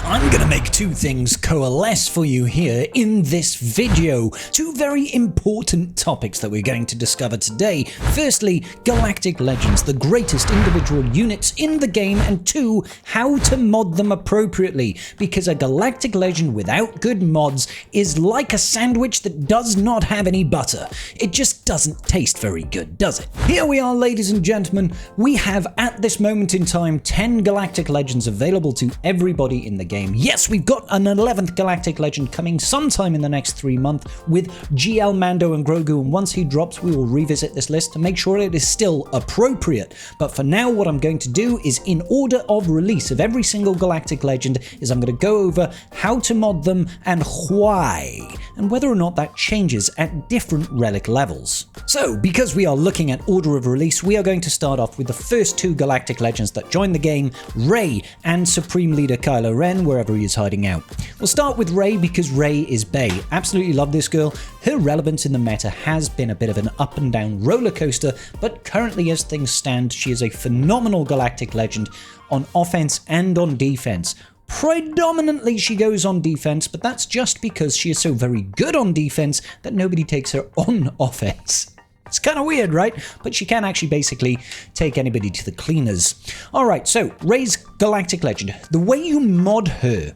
I'm gonna make two things coalesce for you here in this video. Two very important topics that we're going to discover today. Firstly, Galactic Legends, the greatest individual units in the game, and two, how to mod them appropriately, because a Galactic Legend without good mods is like a sandwich that does not have any butter. It just doesn't taste very good, does it? Here we are, ladies and gentlemen. We have, at this moment in time, 10 Galactic Legends available to everybody in the game. Yes, we've got an 11th Galactic Legend coming sometime in the next 3 months with GL, Mando and Grogu, and once he drops we will revisit this list to make sure it is still appropriate. But for now, what I'm going to do is, in order of release of every single Galactic Legend, is I'm going to go over how to mod them and why, and whether or not that changes at different relic levels. So, because we are looking at order of release, we are going to start off with the first two Galactic Legends that join the game, Rey and Supreme Leader Kylo Ren, wherever he is hiding out. We'll start with Rey because Rey is bae. Absolutely love this girl. Her relevance in the meta has been a bit of an up and down roller coaster, but currently as things stand, she is a phenomenal Galactic Legend on offense and on defense. Predominantly she goes on defense, but that's just because she is so very good on defense that nobody takes her on offense. It's kind of weird, right? But she can actually basically take anybody to the cleaners. Alright, so Rey's Galactic Legend. The way you mod her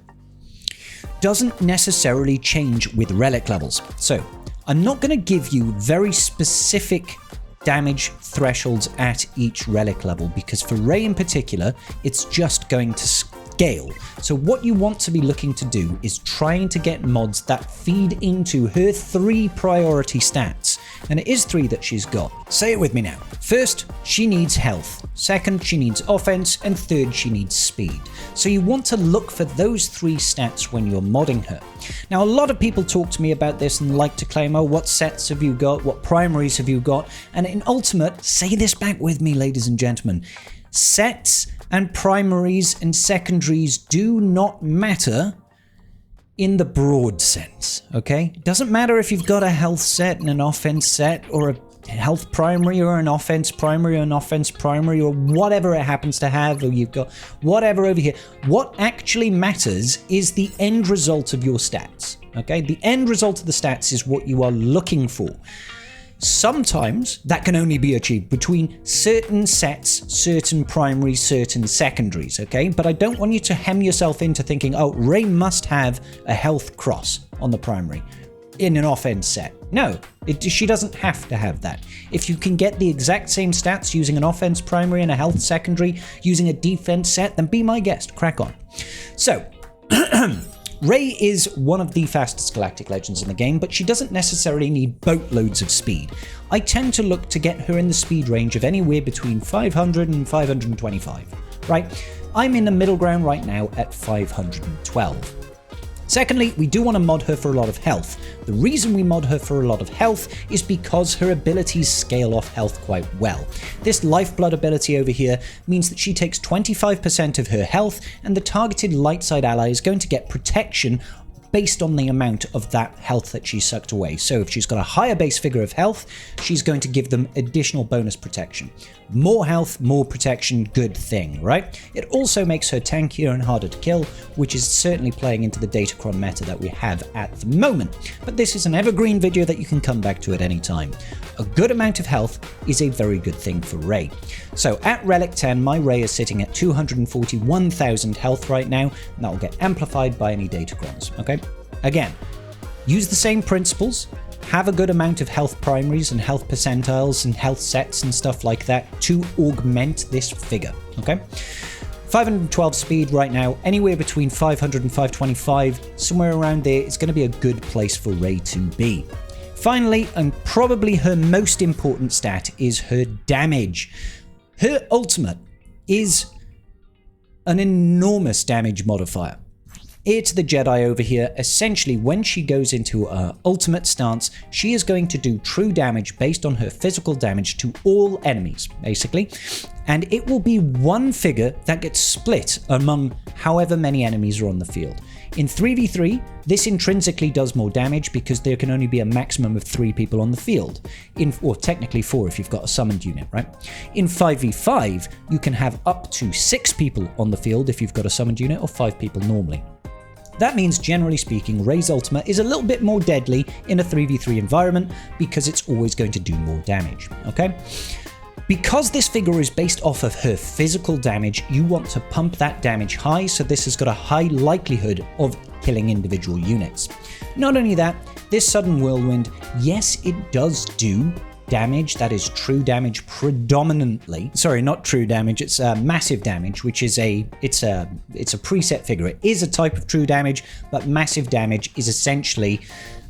doesn't necessarily change with relic levels. So, I'm not going to give you very specific damage thresholds at each relic level, because for Rey in particular, it's just going to scale. So what you want to be looking to do is trying to get mods that feed into her 3 priority stats. And it is 3 that she's got. Say it with me now. First, she needs health. Second, she needs offense. And third, she needs speed. So you want to look for those 3 stats when you're modding her. Now, a lot of people talk to me about this and like to claim, oh, what sets have you got? What primaries have you got? And in Ultimate, say this back with me, ladies and gentlemen. Sets and primaries and secondaries do not matter in the broad sense, okay? It doesn't matter if you've got a health set and an offense set, or a health primary or an offense primary or an offense primary, or whatever it happens to have, or you've got whatever over here. What actually matters is the end result of your stats, okay? The end result of the stats is what you are looking for. Sometimes that can only be achieved between certain sets, certain primaries, certain secondaries, okay? But I don't want you to hem yourself into thinking, oh, Rey must have a health cross on the primary in an offense set. No, she doesn't have to have that. If you can get the exact same stats using an offense primary and a health secondary, using a defense set, then be my guest, crack on. So, Rey is one of the fastest Galactic Legends in the game, but she doesn't necessarily need boatloads of speed. I tend to look to get her in the speed range of anywhere between 500 and 525, right? I'm in the middle ground right now at 512. Secondly, we do want to mod her for a lot of health. The reason we mod her for a lot of health is because her abilities scale off health quite well. This Lifeblood ability over here means that she takes 25% of her health, and the targeted light side ally is going to get protection based on the amount of that health that she sucked away. So if she's got a higher base figure of health, she's going to give them additional bonus protection. More health, more protection, good thing, right? It also makes her tankier and harder to kill, which is certainly playing into the Datacron meta that we have at the moment. But this is an evergreen video that you can come back to at any time. A good amount of health is a very good thing for Rey. So at Relic 10, my Rey is sitting at 241,000 health right now, and that will get amplified by any Datacrons, okay? Again, use the same principles, have a good amount of health primaries and health percentiles and health sets and stuff like that to augment this figure, okay? 512 speed right now, anywhere between 500 and 525, somewhere around there is going to be a good place for Rey to be. Finally, and probably her most important stat, is her damage. Her ultimate is an enormous damage modifier. It's the Jedi over here. Essentially, when she goes into her ultimate stance, she is going to do true damage based on her physical damage to all enemies, basically. And it will be one figure that gets split among however many enemies are on the field. In 3v3, this intrinsically does more damage because there can only be a maximum of 3 people on the field, or technically 4 if you've got a summoned unit, right? In 5v5, you can have up to 6 people on the field if you've got a summoned unit, or 5 people normally. That means, generally speaking, Rey's ultimate is a little bit more deadly in a 3v3 environment because it's always going to do more damage, okay? Because this figure is based off of her physical damage, you want to pump that damage high, so this has got a high likelihood of killing individual units. Not only that, this sudden whirlwind, yes, it does do damage, that is true damage predominantly. Sorry, not true damage, it's massive damage, which is it's a preset figure. It is a type of true damage, but massive damage is essentially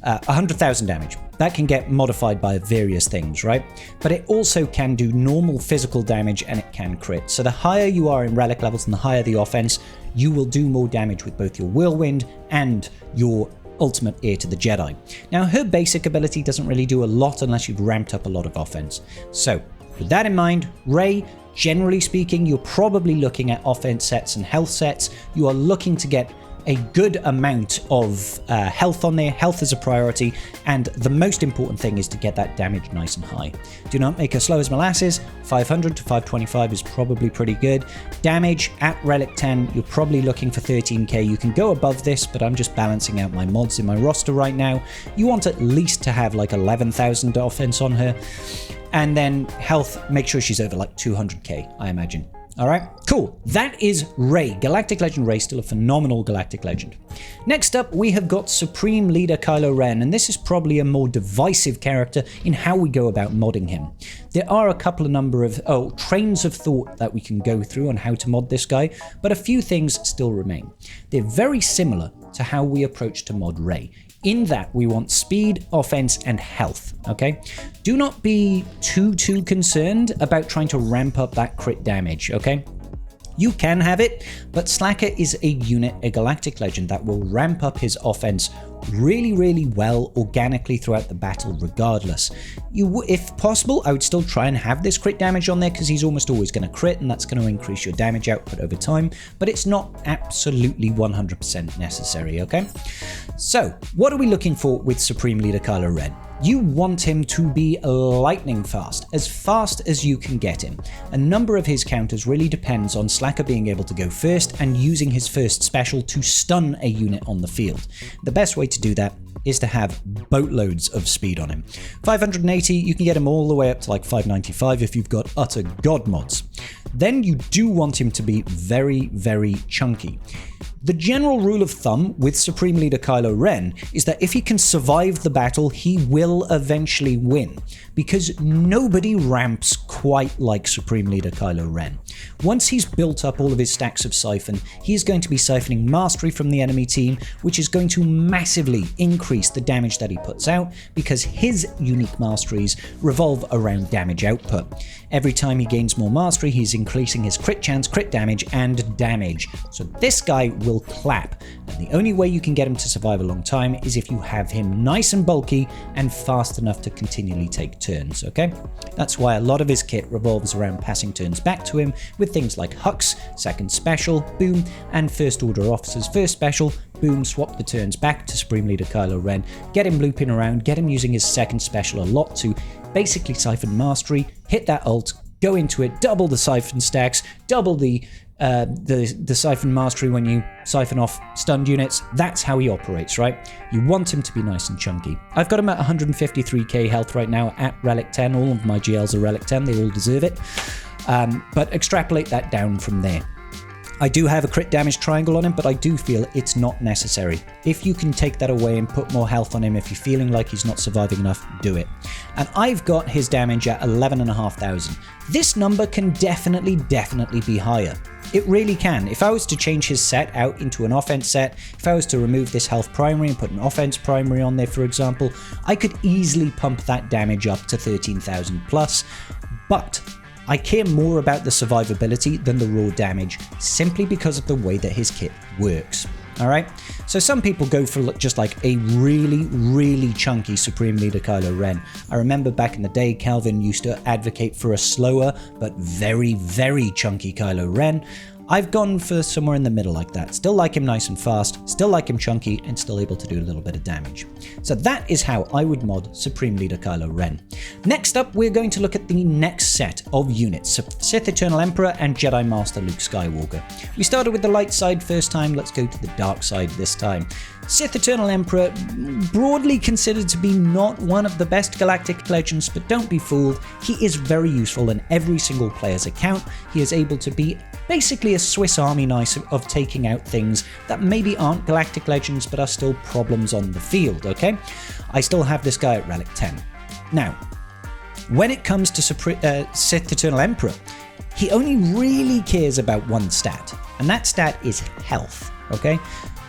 100,000 damage. That can get modified by various things, right? But it also can do normal physical damage and it can crit. So the higher you are in relic levels and the higher the offense, you will do more damage with both your whirlwind and your ultimate Heir to the Jedi. Now, her basic ability doesn't really do a lot unless you've ramped up a lot of offense. So with that in mind, Rey, generally speaking, you're probably looking at offense sets and health sets. You are looking to get a good amount of health on there. Health is a priority, and the most important thing is to get that damage nice and high. Do not make her slow as molasses. 500 to 525 is probably pretty good. Damage at Relic 10, you're probably looking for 13k. You can go above this, but I'm just balancing out my mods in my roster right now. You want at least to have like 11,000 offense on her. And then health, make sure she's over like 200k, I imagine. All right, cool. That is Rey. Galactic Legend Rey, still a phenomenal Galactic Legend. Next up, we have got Supreme Leader Kylo Ren, and this is probably a more divisive character in how we go about modding him. There are a couple of trains of thought that we can go through on how to mod this guy, but a few things still remain. They're very similar to how we approach to mod Rey, in that we want speed, offense, and health, okay? Do not be too concerned about trying to ramp up that crit damage, okay? You can have it, but Slacker is a unit, a Galactic Legend, that will ramp up his offense really well organically throughout the battle regardless. If possible, I would still try and have this crit damage on there because he's almost always going to crit and that's going to increase your damage output over time, but it's not absolutely 100% necessary, okay? So, what are we looking for with Supreme Leader Kylo Ren? You want him to be lightning fast as you can get him. A number of his counters really depends on Slacker being able to go first and using his first special to stun a unit on the field. The best way to do that is to have boatloads of speed on him. 580, you can get him all the way up to like 595 if you've got utter god mods. Then you do want him to be very chunky. The general rule of thumb with Supreme Leader Kylo Ren is that if he can survive the battle, he will eventually win, because nobody ramps quite like Supreme Leader Kylo Ren. Once he's built up all of his stacks of Siphon, he is going to be siphoning Mastery from the enemy team, which is going to massively increase the damage that he puts out, because his unique Masteries revolve around damage output. Every time he gains more Mastery, he's increasing his crit chance, crit damage, and damage. So this guy will clap, and the only way you can get him to survive a long time is if you have him nice and bulky and fast enough to continually take turns, okay? That's why a lot of his kit revolves around passing turns back to him with things like Hux, second special, boom, and First Order Officer's first special, boom, swap the turns back to Supreme Leader Kylo Ren, get him looping around, get him using his second special a lot to basically siphon Mastery, hit that ult, go into it, double the siphon stacks, double the siphon Mastery when you siphon off stunned units. That's how he operates, right? You want him to be nice and chunky. I've got him at 153k health right now at Relic 10. All of my GLs are Relic 10, they all deserve it. But extrapolate that down from there. I do have a crit damage triangle on him, but I do feel it's not necessary. If you can take that away and put more health on him, if you're feeling like he's not surviving enough, do it. And I've got his damage at 11,500. This number can definitely be higher. It really can. If I was to change his set out into an offense set, if I was to remove this health primary and put an offense primary on there, for example, I could easily pump that damage up to 13,000 plus, but I care more about the survivability than the raw damage, simply because of the way that his kit works. Alright, so some people go for just like a really chunky Supreme Leader Kylo Ren. I remember back in the day, Calvin used to advocate for a slower but very chunky Kylo Ren. I've gone for somewhere in the middle like that. Still like him nice and fast, still like him chunky, and still able to do a little bit of damage. So that is how I would mod Supreme Leader Kylo Ren. Next up, we're going to look at the next set of units, Sith Eternal Emperor and Jedi Master Luke Skywalker. We started with the light side first time, let's go to the dark side this time. Sith Eternal Emperor, broadly considered to be not one of the best galactic legends, but don't be fooled, he is very useful in every single player's account. He is able to be basically a Swiss Army knife of taking out things that maybe aren't galactic legends, but are still problems on the field, okay? I still have this guy at Relic 10. Now, when it comes to Sith Eternal Emperor, he only really cares about one stat, and that stat is health, okay?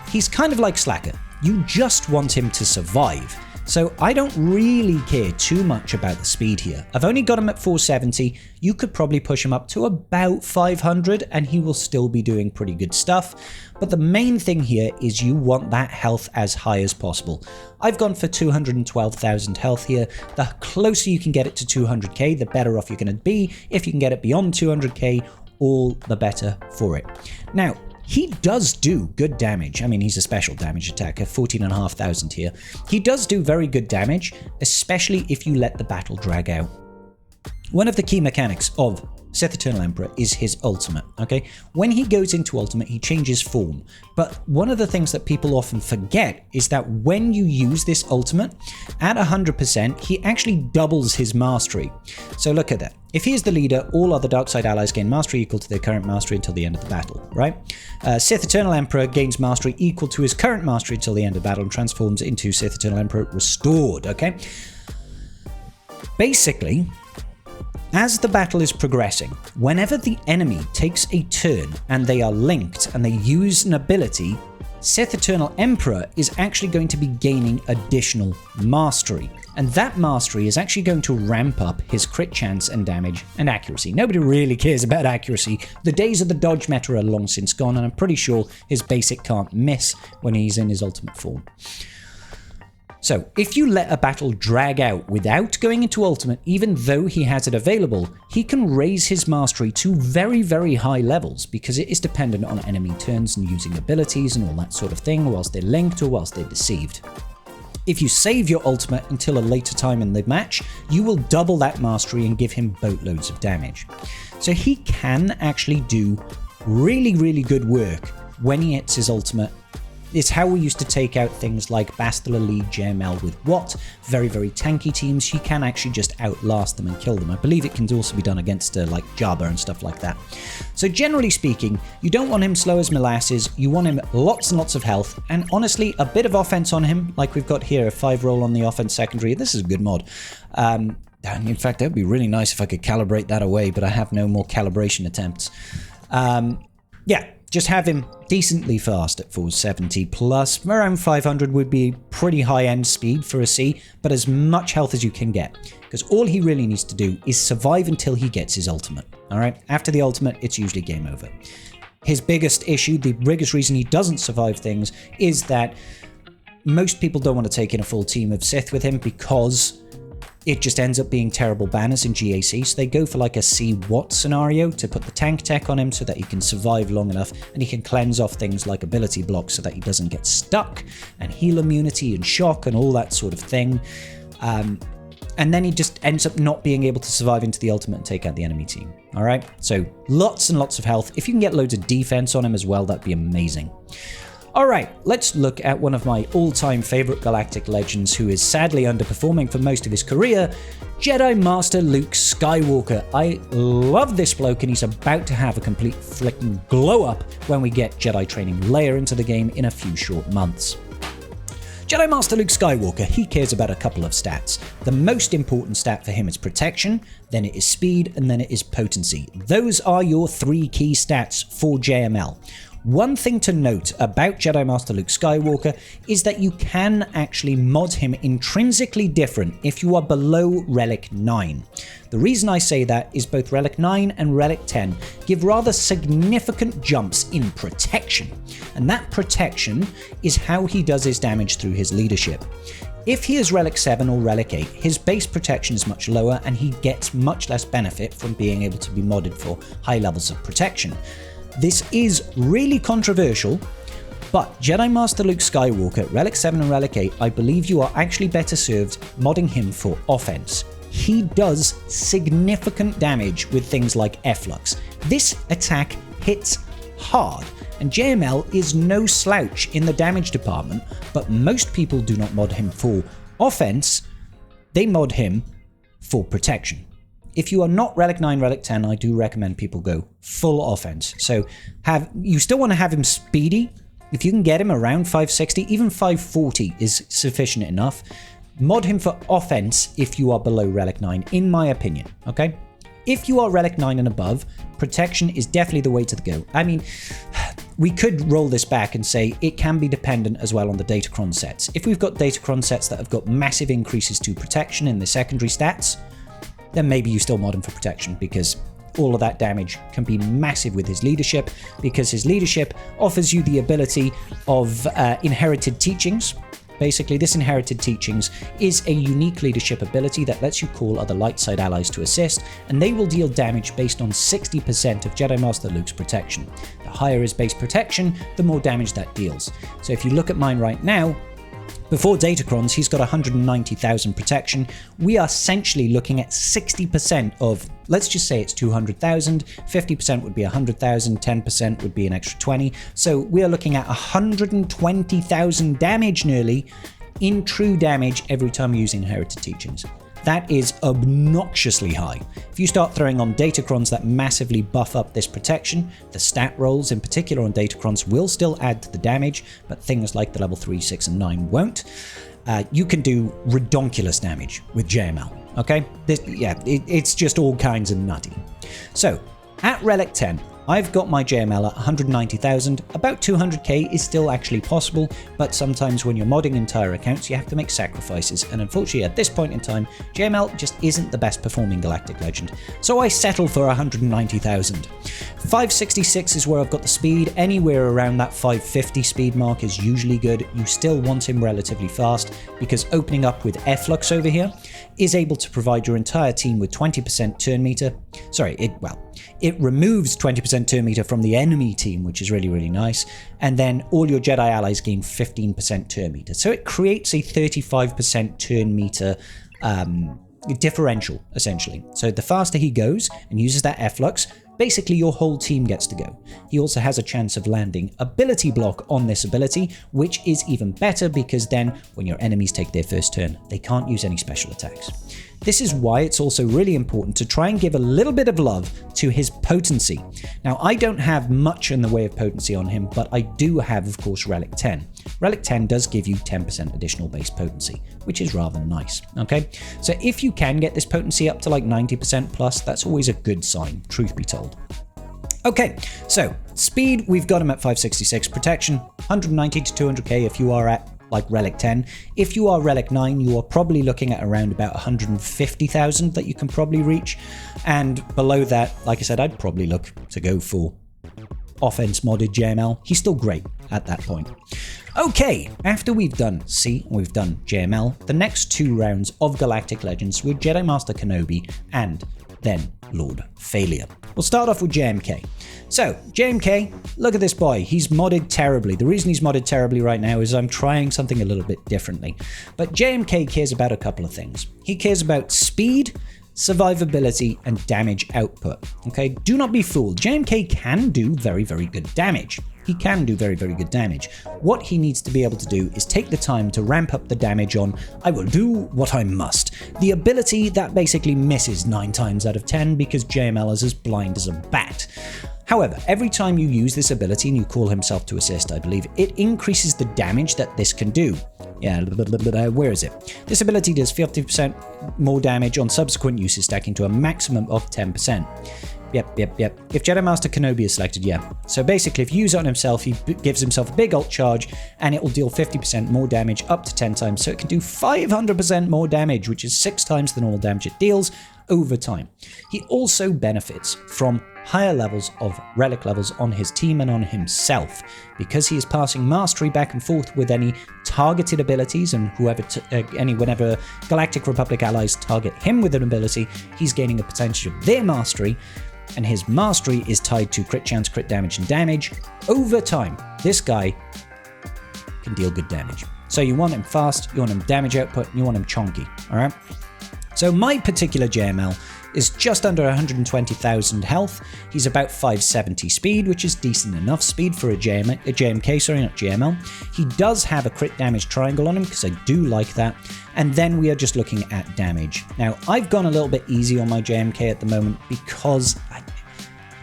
He's kind of like Slacker. You just want him to survive. So I don't really care too much about the speed here. I've only got him at 470. You could probably push him up to about 500 and he will still be doing pretty good stuff. But the main thing here is you want that health as high as possible. I've gone for 212,000 health here. The closer you can get it to 200k, the better off you're going to be. If you can get it beyond 200k, all the better for it. Now, he does do good damage. I mean, he's a special damage attacker, 14,500 here. He does do very good damage, especially if you let the battle drag out. One of the key mechanics of Sith Eternal Emperor is his ultimate, okay? When he goes into ultimate, he changes form. But one of the things that people often forget is that when you use this ultimate, at 100%, he actually doubles his mastery. So look at that. If he is the leader, all other dark side allies gain mastery equal to their current mastery until the end of the battle, right? Sith Eternal Emperor gains mastery equal to his current mastery until the end of battle and transforms into Sith Eternal Emperor Restored, okay? Basically, as the battle is progressing, whenever the enemy takes a turn and they are linked and they use an ability, Sith Eternal Emperor is actually going to be gaining additional mastery. And that mastery is actually going to ramp up his crit chance and damage and accuracy. Nobody really cares about accuracy. The days of the dodge meta are long since gone, and I'm pretty sure his basic can't miss when he's in his ultimate form. So, if you let a battle drag out without going into ultimate, even though he has it available, he can raise his mastery to very, very high levels because it is dependent on enemy turns and using abilities and all that sort of thing whilst they're linked or whilst they're deceived. If you save your ultimate until a later time in the match, you will double that mastery and give him boatloads of damage. So he can actually do really, really good work when he hits his ultimate. It's how we used to take out things like Bastila Lead JML with Watt. Very, very tanky teams. He can actually just outlast them and kill them. I believe it can also be done against like Jabba and stuff like that. So generally speaking, you don't want him slow as molasses. You want him lots and lots of health. And honestly, a bit of offense on him, like we've got here, a 5 roll on the offense secondary. This is a good mod. In fact, that would be really nice if I could calibrate that away, but I have no more calibration attempts. Yeah. Just have him decently fast at 470 plus. Around 500 would be pretty high-end speed for a C, but as much health as you can get. Because all he really needs to do is survive until he gets his ultimate. Alright? After the ultimate, it's usually game over. His biggest issue, the biggest reason he doesn't survive things, is that most people don't want to take in a full team of Sith with him because it just ends up being terrible banners in GAC, so they go for like a C-Watt scenario to put the tank tech on him so that he can survive long enough and he can cleanse off things like ability blocks so that he doesn't get stuck, and heal immunity and shock and all that sort of thing. And then he just ends up not being able to survive into the ultimate and take out the enemy team. Alright, so lots and lots of health. If you can get loads of defense on him as well, that'd be amazing. Alright, let's look at one of my all-time favorite galactic legends who is sadly underperforming for most of his career, Jedi Master Luke Skywalker. I love this bloke and he's about to have a complete flicking glow-up when we get Jedi training Leia into the game in a few short months. Jedi Master Luke Skywalker, he cares about a couple of stats. The most important stat for him is protection, then it is speed, and then it is potency. Those are your 3 key stats for JML. One thing to note about Jedi Master Luke Skywalker is that you can actually mod him intrinsically different if you are below Relic 9. The reason I say that is both Relic 9 and Relic 10 give rather significant jumps in protection, and that protection is how he does his damage through his leadership. If he is Relic 7 or Relic 8, his base protection is much lower and he gets much less benefit from being able to be modded for high levels of protection. This is really controversial, but Jedi Master Luke Skywalker, Relic 7 and Relic 8, I believe you are actually better served modding him for offense. He does significant damage with things like Efflux. This attack hits hard, and JML is no slouch in the damage department, but most people do not mod him for offense, they mod him for protection. If you are not Relic 9, Relic 10, I do recommend people go full offense. So you still want to have him speedy. If you can get him around 560, even 540 is sufficient enough. Mod him for offense if you are below Relic 9, in my opinion, okay? If you are Relic 9 and above, protection is definitely the way to go. I mean, we could roll this back and say it can be dependent as well on the Datacron sets. If we've got Datacron sets that have got massive increases to protection in the secondary stats, then maybe you still mod him for protection, because all of that damage can be massive with his leadership, because his leadership offers you the ability of inherited teachings. Basically, this inherited teachings is a unique leadership ability that lets you call other light side allies to assist, and they will deal damage based on 60% of Jedi Master Luke's protection. The higher his base protection, the more damage that deals. So if you look at mine right now, before Datacrons, he's got 190,000 protection. We are essentially looking at 60% of, let's just say it's 200,000, 50% would be 100,000, 10% would be an extra 20. So we are looking at 120,000 damage nearly in true damage every time using Inherited Teachings. That is obnoxiously high. If you start throwing on Datacrons that massively buff up this protection, the stat rolls in particular on Datacrons will still add to the damage, but things like the level 3, 6, and 9 won't. You can do redonkulous damage with JML, okay? It's just all kinds of nutty. So, at Relic 10, I've got my JML at 190,000, about 200k is still actually possible, but sometimes when you're modding entire accounts you have to make sacrifices, and unfortunately at this point in time, JML just isn't the best performing Galactic Legend, so I settle for 190,000. 566 is where I've got the speed, anywhere around that 550 speed mark is usually good. You still want him relatively fast, because opening up with Efflux over here is able to provide your entire team with 20% turn meter. It removes 20% turn meter from the enemy team, which is really, really nice. And then all your Jedi allies gain 15% turn meter. So it creates a 35% turn meter differential, essentially. So the faster he goes and uses that Efflux, basically your whole team gets to go. He also has a chance of landing ability block on this ability, which is even better, because then when your enemies take their first turn, they can't use any special attacks. This is why it's also really important to try and give a little bit of love to his potency. Now, I don't have much in the way of potency on him, but I do have, of course, Relic 10. Relic 10 does give you 10% additional base potency, which is rather nice, okay? So if you can get this potency up to like 90% plus, that's always a good sign, truth be told. Okay, so speed, we've got him at 566, protection, 190 to 200k if you are at like Relic 10. If you are Relic 9, you are probably looking at around about 150,000 that you can probably reach. And below that, like I said, I'd probably look to go for offense modded JML. He's still great at that point. Okay, after we've done C, we've done JML, the next two rounds of Galactic Legends were Jedi Master Kenobi and then Lord Failure. We'll start off with JMK. So, JMK, look at this boy. He's modded terribly. The reason he's modded terribly right now is I'm trying something a little bit differently. But JMK cares about a couple of things. He cares about speed, survivability, and damage output. Okay, do not be fooled. JMK can do very, very good damage. He can do very, very good damage. What he needs to be able to do is take the time to ramp up the damage on I will do what I must. The ability that basically misses 9 times out of 10 because JML is as blind as a bat. However, every time you use this ability and you call himself to assist, I believe, it increases the damage that this can do. Yeah, where is it? This ability does 50% more damage on subsequent uses, stacking to a maximum of 10%. Yep. If Jedi Master Kenobi is selected, yeah. So basically, if you use it on himself, he gives himself a big ult charge, and it will deal 50% more damage up to 10 times. So it can do 500% more damage, which is 6 times the normal damage it deals over time. He also benefits from higher levels of relic levels on his team and on himself, because he is passing mastery back and forth with any targeted abilities, and whenever Galactic Republic allies target him with an ability, he's gaining a percentage of their mastery. and his mastery is tied to crit chance, crit damage, and damage. Over time, this guy can deal good damage. So you want him fast, you want him damage output, and you want him chonky, alright? So my particular JML is just under 120,000 health. He's about 570 speed, which is decent enough speed for a JMK, sorry, not GML. He does have a crit damage triangle on him, because I do like that. And then we are just looking at damage. Now, I've gone a little bit easy on my JMK at the moment because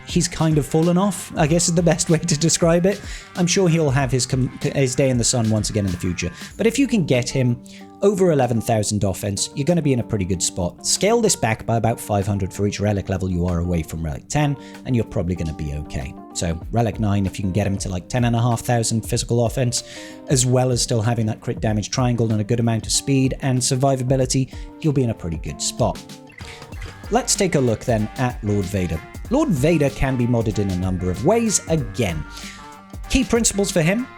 he's kind of fallen off, I guess is the best way to describe it. I'm sure he'll have his day in the sun once again in the future. But if you can get him over 11,000 offense, you're going to be in a pretty good spot. Scale this back by about 500 for each relic level you are away from relic 10, and you're probably going to be okay. So relic 9, if you can get him to like 10,500 physical offense, as well as still having that crit damage triangle and a good amount of speed and survivability, you'll be in a pretty good spot. Let's take a look then at Lord Vader. Lord Vader can be modded in a number of ways. Again, key principles for him,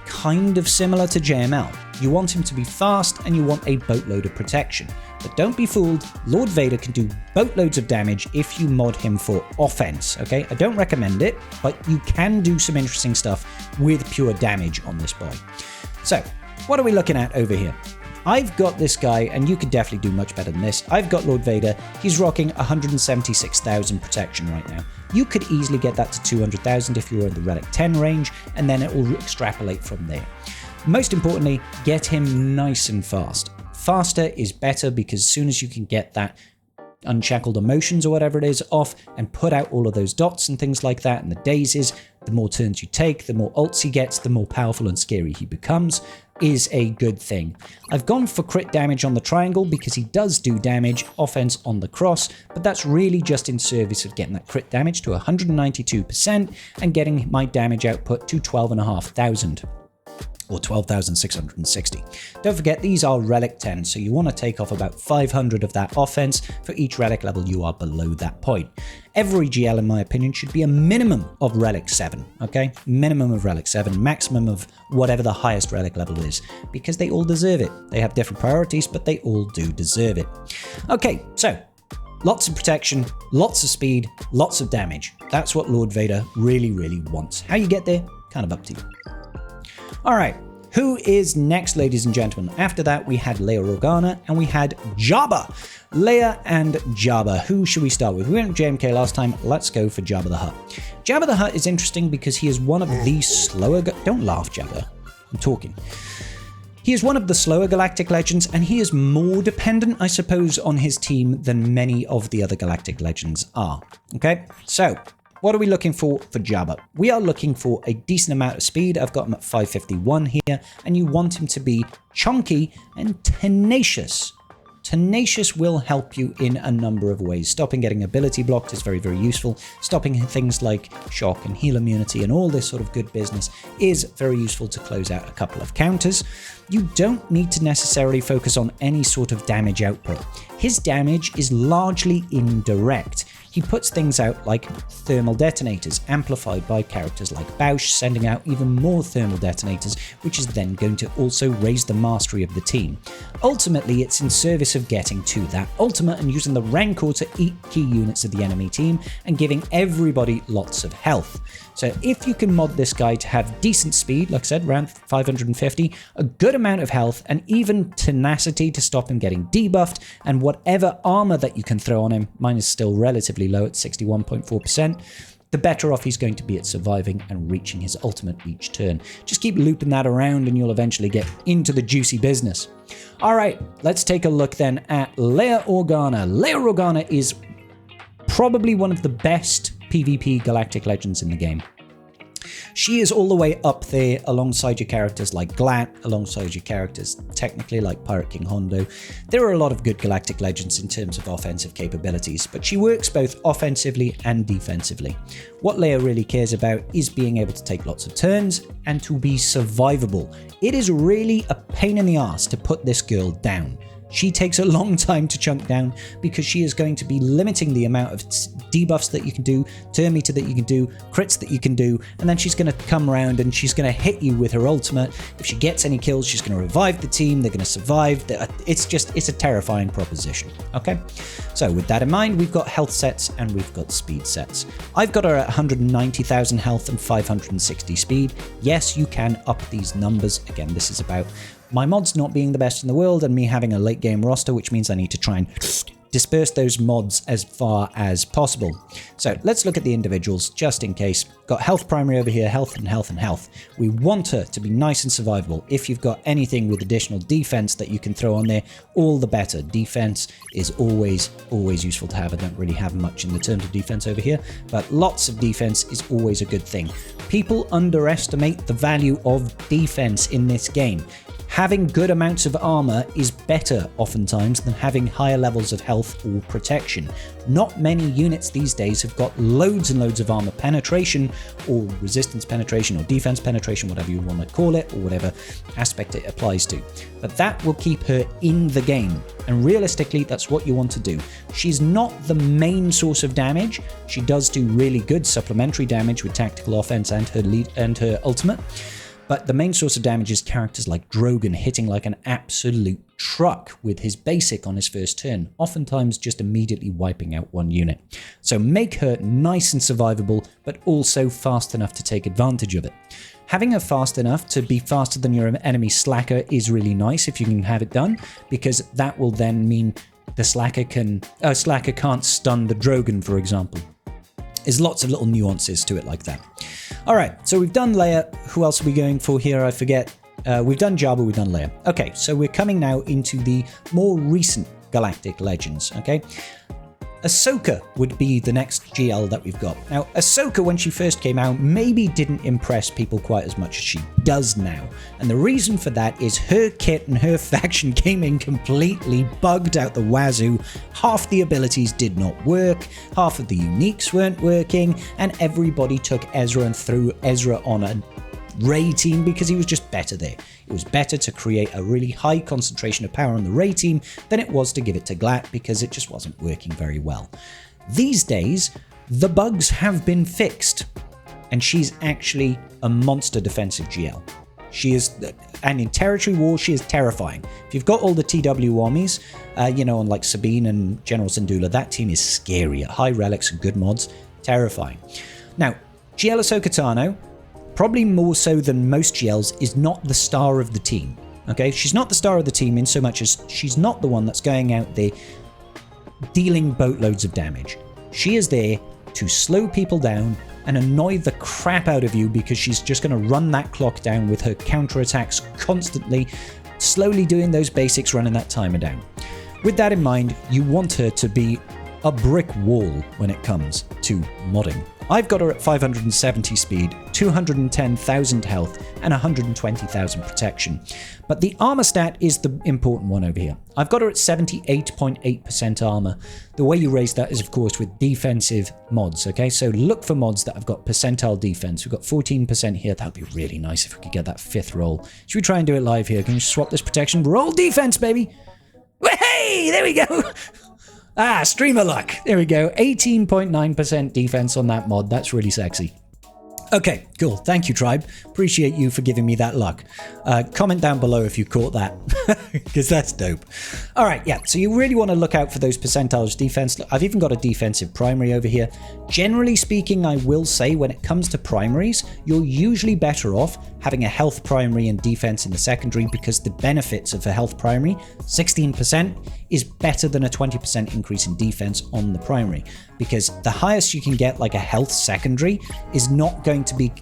kind of similar to JML. You want him to be fast and you want a boatload of protection. But don't be fooled, Lord Vader can do boatloads of damage if you mod him for offense, okay? I don't recommend it, but you can do some interesting stuff with pure damage on this boy. So, what are we looking at over here? I've got this guy, and you could definitely do much better than this. I've got Lord Vader. He's rocking 176,000 protection right now. You could easily get that to 200,000 if you were in the Relic 10 range, and then it will extrapolate from there. Most importantly, get him nice and fast. Faster is better because as soon as you can get that unshackled emotions or whatever it is off and put out all of those dots and things like that and the daisies, the more turns you take, the more ults he gets, the more powerful and scary he becomes, is a good thing. I've gone for crit damage on the triangle because he does do damage, offense on the cross, but that's really just in service of getting that crit damage to 192% and getting my damage output to 12,500. Or 12,660. Don't forget, these are Relic 10, so you want to take off about 500 of that offense for each Relic level you are below that point. Every GL, in my opinion, should be a minimum of Relic 7, okay? Minimum of Relic 7, maximum of whatever the highest Relic level is, because they all deserve it. They have different priorities, but they all do deserve it. Okay, so lots of protection, lots of speed, lots of damage. That's what Lord Vader really, really wants. How you get there, kind of up to you. Alright, who is next, ladies and gentlemen? After that, we had Leia Organa and we had Jabba. Leia and Jabba. Who should we start with? We went with JMK last time. Let's go for Jabba the Hutt. Jabba the Hutt is interesting because he is one of the slower... Don't laugh, Jabba. I'm talking. He is one of the slower Galactic Legends, and he is more dependent, I suppose, on his team than many of the other Galactic Legends are. Okay, so... what are we looking for Jabba? We are looking for a decent amount of speed. I've got him at 551 here, and you want him to be chunky and tenacious. Tenacious will help you in a number of ways. Stopping getting ability blocked is very, very useful. Stopping things like shock and heal immunity and all this sort of good business is very useful to close out a couple of counters. You don't need to necessarily focus on any sort of damage output. His damage is largely indirect. He puts things out like thermal detonators, amplified by characters like Bausch, sending out even more thermal detonators, which is then going to also raise the mastery of the team. Ultimately, it's in service of getting to that ultimate and using the Rancor to eat key units of the enemy team and giving everybody lots of health. So if you can mod this guy to have decent speed, like I said, around 550, a good amount of health, and even tenacity to stop him getting debuffed, and whatever armor that you can throw on him, mine is still relatively low at 61.4%, the better off he's going to be at surviving and reaching his ultimate each turn. Just keep looping that around and you'll eventually get into the juicy business. Alright, let's take a look then at Leia Organa. Leia Organa is probably one of the best PvP Galactic Legends in the game. She is all the way up there alongside your characters like Glat, alongside your characters technically like Pirate King Hondo. There are a lot of good Galactic Legends in terms of offensive capabilities, but she works both offensively and defensively. What Leia really cares about is being able to take lots of turns and to be survivable. It is really a pain in the ass to put this girl down. She takes a long time to chunk down because she is going to be limiting the amount of debuffs that you can do, turn meter that you can do, crits that you can do, and then she's going to come around and she's going to hit you with her ultimate. If she gets any kills, she's going to revive the team, they're going to survive. It's a terrifying proposition, okay? So with that in mind, we've got health sets and we've got speed sets. I've got her at 190,000 health and 560 speed. Yes, you can up these numbers. Again, this is about my mods not being the best in the world and me having a late game roster, which means I need to try and disperse those mods as far as possible. So let's look at the individuals just in case. Got health primary over here, health and health and health. We want her to be nice and survivable. If you've got anything with additional defense that you can throw on there, all the better. Defense is always useful to have. I don't really have much in the terms of defense over here, but lots of defense is always a good thing. People underestimate the value of defense in this game. Having good amounts of armor is better oftentimes than having higher levels of health or protection. Not many units these days have got loads and loads of armor penetration or resistance penetration or defense penetration, whatever you want to call it, or whatever aspect it applies to. But that will keep her in the game. And realistically, that's what you want to do. She's not the main source of damage. She does do really good supplementary damage with tactical offense and her ultimate. But the main source of damage is characters like Drogon hitting like an absolute truck with his basic on his first turn, oftentimes just immediately wiping out one unit. So make her nice and survivable, but also fast enough to take advantage of it. Having her fast enough to be faster than your enemy slacker is really nice if you can have it done, because that will then mean the slacker can't stun the Drogon, for example. There's lots of little nuances to it like that. All right, so we've done Leia. Who else are we going for here? I forget. We've done Jabba, we've done Leia. Okay, so we're coming now into the more recent Galactic Legends, okay? Ahsoka would be the next GL that we've got. Now, Ahsoka, when she first came out, maybe didn't impress people quite as much as she does now. And the reason for that is her kit and her faction came in completely bugged out the wazoo. Half the abilities did not work, half of the uniques weren't working, and everybody took Ezra and threw Ezra on a Rey team because he was just better there. It was better to create a really high concentration of power on the Rey team than it was to give it to Glat because it just wasn't working very well. These days, the bugs have been fixed, and she's actually a monster defensive GL. She is, and in territory war, she is terrifying. If you've got all the TW armies, on like Sabine and General Syndulla, that team is scary at high relics and good mods, terrifying. Now, GL Ahsoka Tano, probably more so than most GLs, is not the star of the team. Okay, she's not the star of the team in so much as she's not the one that's going out there dealing boatloads of damage. She is there to slow people down and annoy the crap out of you because she's just going to run that clock down with her counterattacks constantly, slowly doing those basics, running that timer down. With that in mind, you want her to be a brick wall when it comes to modding. I've got her at 570 speed, 210,000 health, and 120,000 protection. But the armor stat is the important one over here. I've got her at 78.8% armor. The way you raise that is, of course, with defensive mods, okay? So look for mods that have got percentile defense. We've got 14% here. That would be really nice if we could get that 5th roll. Should we try and do it live here? Can you swap this protection? Roll defense, baby! Hey, there we go! Streamer luck. There we go. 18.9% defense on that mod. That's really sexy. Okay, cool. Thank you, Tribe. Appreciate you for giving me that luck. Comment down below if you caught that, because that's dope. All right, yeah, so you really want to look out for those percentiles defense. I've even got a defensive primary over here. Generally speaking, I will say when it comes to primaries, you're usually better off having a health primary and defense in the secondary because the benefits of a health primary, 16%, is better than a 20% increase in defense on the primary, because the highest you can get, like a health secondary, is not going to be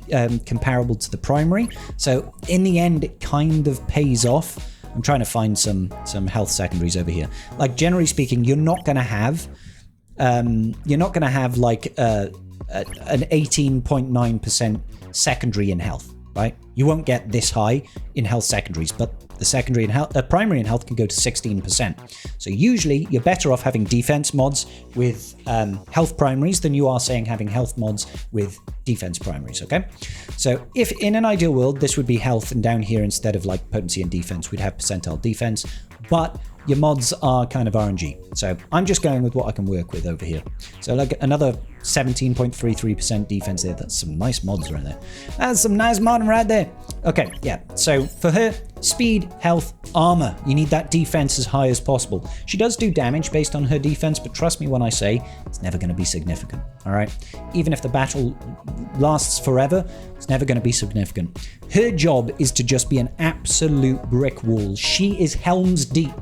comparable to the primary. So in the end, it kind of pays off. I'm trying to find some health secondaries over here. Like generally speaking, you're not going to have like an 18.9% secondary in health, right? You won't get this high in health secondaries, but the secondary and health, primary and health can go to 16%. So usually you're better off having defense mods with health primaries than you are saying having health mods with defense primaries, okay? So if in an ideal world, this would be health, and down here instead of like potency and defense, we'd have percentile defense. But your mods are kind of RNG. So I'm just going with what I can work with over here. So like another 17.33% defense there. That's some nice mods right there. That's some nice modding right there. Okay, yeah. So for her, speed, health, armor. You need that defense as high as possible. She does do damage based on her defense, but trust me when I say it's never going to be significant. All right? Even if the battle lasts forever, it's never going to be significant. Her job is to just be an absolute brick wall. She is Helm's Deep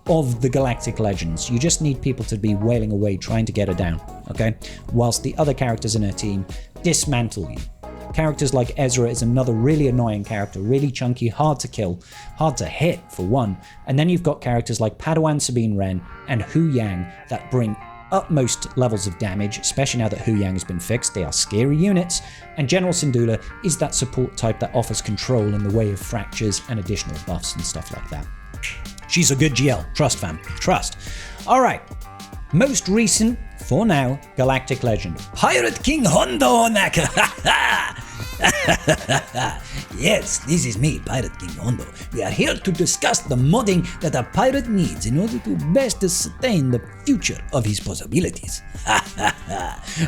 of the Galactic Legends. You just need people to be wailing away trying to get her down, okay? Whilst the other characters in her team dismantle you. Characters like Ezra is another really annoying character, really chunky, hard to kill, hard to hit for one. And then you've got characters like Padawan Sabine Wren and Hu Yang that bring utmost levels of damage, especially now that Hu Yang has been fixed. They are scary units. And General Syndulla is that support type that offers control in the way of fractures and additional buffs and stuff like that. She's a good GL. Trust, fam. Trust. All right. Most recent, for now, Galactic Legend. Pirate King Hondo Onaka. Yes, this is me, Pirate King Hondo. We are here to discuss the modding that a pirate needs in order to best sustain the future of his possibilities.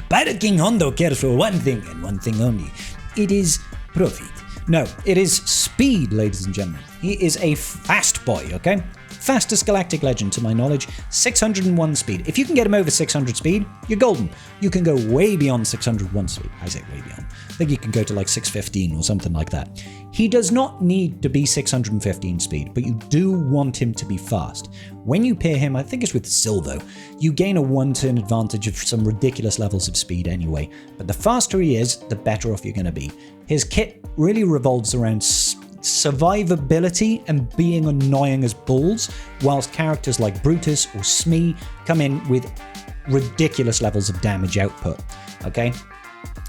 Pirate King Hondo cares for one thing and one thing only. It is profit. No, it is speed, ladies and gentlemen. He is a fast boy, okay? Fastest Galactic Legend, to my knowledge, 601 speed. If you can get him over 600 speed, you're golden. You can go way beyond 601 speed. I say way beyond. I think you can go to like 615 or something like that. He does not need to be 615 speed, but you do want him to be fast. When you pair him, I think it's with Silvo, you gain a one-turn advantage of some ridiculous levels of speed anyway. But the faster he is, the better off you're going to be. His kit really revolves around survivability and being annoying as balls, whilst characters like Brutus or Smee come in with ridiculous levels of damage output. Okay?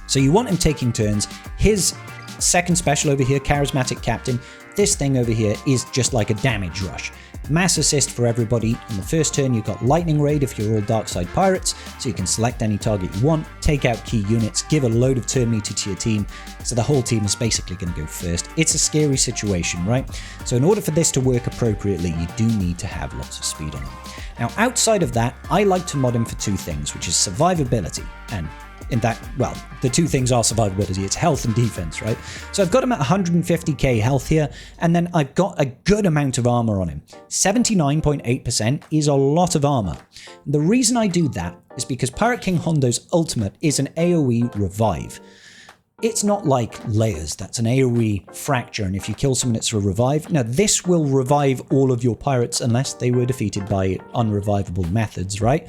So you want him taking turns. His second special over here, Charismatic Captain, this thing over here is just like a damage rush. Mass assist for everybody. In the first turn, you've got Lightning Raid if you're all Darkside Pirates, so you can select any target you want, take out key units, give a load of turn meter to your team, so the whole team is basically going to go first. It's a scary situation, right? So in order for this to work appropriately, you do need to have lots of speed on him. Now, outside of that, I like to mod him for two things, which is survivability and in that, well, the two things are survivability, it's health and defense, right? So I've got him at 150k health here, and then I've got a good amount of armor on him. 79.8% is a lot of armor. The reason I do that is because Pirate King Hondo's ultimate is an AoE revive. It's not like Leia's, that's an AoE fracture, and if you kill someone it's a revive. Now this will revive all of your pirates unless they were defeated by unrevivable methods, right?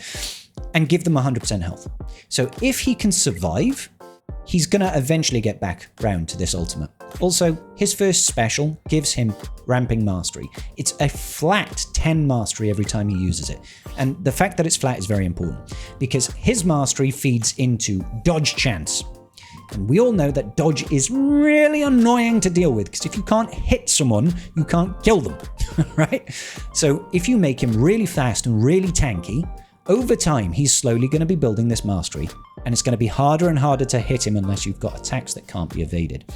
And give them 100% health. So if he can survive, he's going to eventually get back round to this ultimate. Also, his first special gives him Ramping Mastery. It's a flat 10 mastery every time he uses it. And the fact that it's flat is very important, because his mastery feeds into Dodge Chance. And we all know that dodge is really annoying to deal with, because if you can't hit someone, you can't kill them, right? So if you make him really fast and really tanky, over time, he's slowly going to be building this mastery, and it's going to be harder and harder to hit him unless you've got attacks that can't be evaded.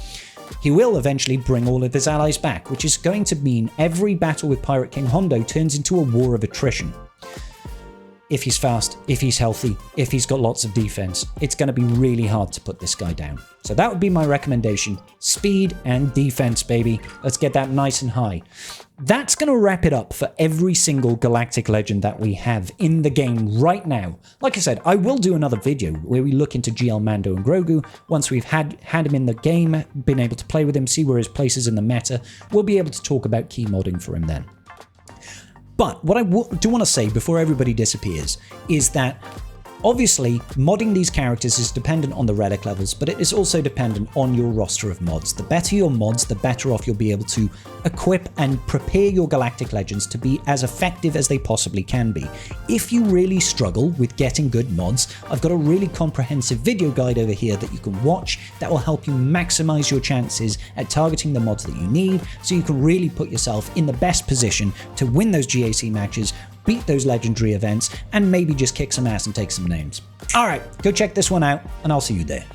He will eventually bring all of his allies back, which is going to mean every battle with Pirate King Hondo turns into a war of attrition. If he's fast, if he's healthy, if he's got lots of defense, it's going to be really hard to put this guy down. So that would be my recommendation. Speed and defense, baby. Let's get that nice and high. That's going to wrap it up for every single Galactic Legend that we have in the game right now. Like I said, I will do another video where we look into GL Mando and Grogu. Once we've had him in the game, been able to play with him, see where his place is in the meta, we'll be able to talk about key modding for him then. But what I do want to say before everybody disappears is that obviously, modding these characters is dependent on the relic levels, but it is also dependent on your roster of mods. The better your mods, the better off you'll be able to equip and prepare your Galactic Legends to be as effective as they possibly can be. If you really struggle with getting good mods, I've got a really comprehensive video guide over here that you can watch that will help you maximize your chances at targeting the mods that you need, so you can really put yourself in the best position to win those GAC matches, beat those legendary events, and maybe just kick some ass and take some names. Alright, go check this one out, and I'll see you there.